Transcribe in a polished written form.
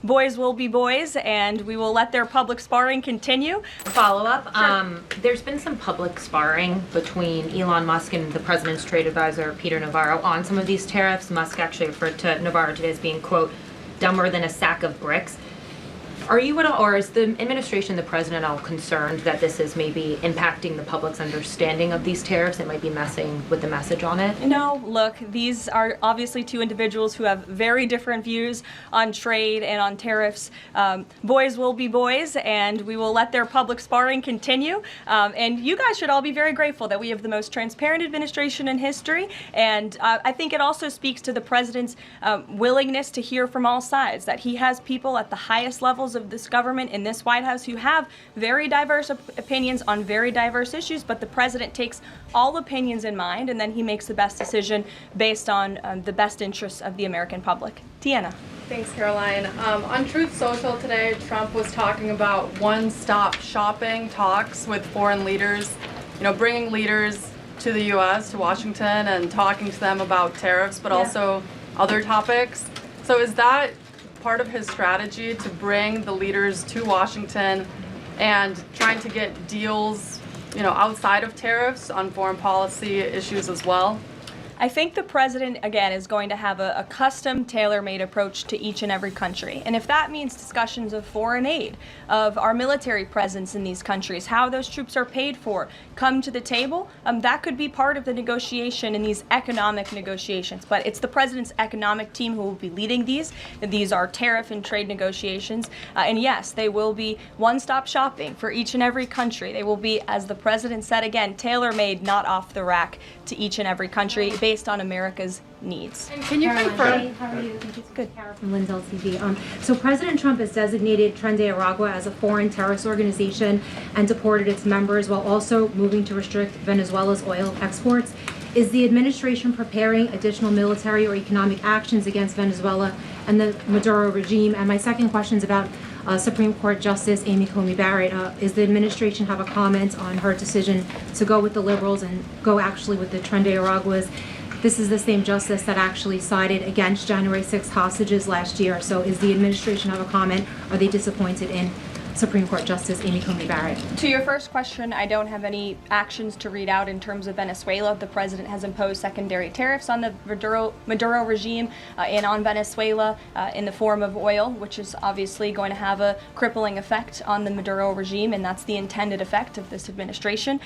boys will be boys, and we will let their public sparring continue. Follow-up, there's been some public sparring between Elon Musk and the president's trade advisor, Peter Navarro, on some of these tariffs. Musk actually referred to Navarro today as being, quote, dumber than a sack of bricks. Are you at all, or is the administration, the president, at all concerned that this is maybe impacting the public's understanding of these tariffs? It might be messing with the message on it? No, look, these are obviously two individuals who have very different views on trade and on tariffs. Boys will be boys, and we will let their public sparring continue. And you guys should all be very grateful that we have the most transparent administration in history. And I think it also speaks to the president's willingness to hear from all sides, that he has people at the highest levels of this government in this White House who have very diverse opinions on very diverse issues, but the president takes all opinions in mind, and then he makes the best decision based on the best interests of the American public. Tiana. Thanks, Caroline. On Truth Social today, Trump was talking about one-stop shopping talks with foreign leaders, bringing leaders to the U.S., to Washington, and talking to them about tariffs, but also other topics. So is that part of his strategy to bring the leaders to Washington and trying to get deals, outside of tariffs on foreign policy issues as well? I think the president, again, is going to have a custom, tailor-made approach to each and every country. And if that means discussions of foreign aid, of our military presence in these countries, how those troops are paid for, come to the table, that could be part of the negotiation in these economic negotiations. But it's the president's economic team who will be leading these. These are tariff and trade negotiations. And yes, they will be one-stop shopping for each and every country. They will be, as the president said again, tailor-made, not off the rack to each and every country, based on America's needs. And can you confirm? How are you? Thank you. Good. Kara from Lindsay TV. So President Trump has designated Tren de Aragua as a foreign terrorist organization and deported its members while also moving to restrict Venezuela's oil exports. Is the administration preparing additional military or economic actions against Venezuela and the Maduro regime? And my second question is about Supreme Court Justice Amy Coney Barrett. Is the administration have a comment on her decision to go with the liberals and go actually with the Tren de Araguas? This is the same justice that actually sided against January 6th hostages last year. So is the administration have a comment? Are they disappointed in Supreme Court Justice Amy Coney Barrett? To your first question, I don't have any actions to read out in terms of Venezuela. The president has imposed secondary tariffs on the Maduro regime and on Venezuela in the form of oil, which is obviously going to have a crippling effect on the Maduro regime, and that's the intended effect of this administration.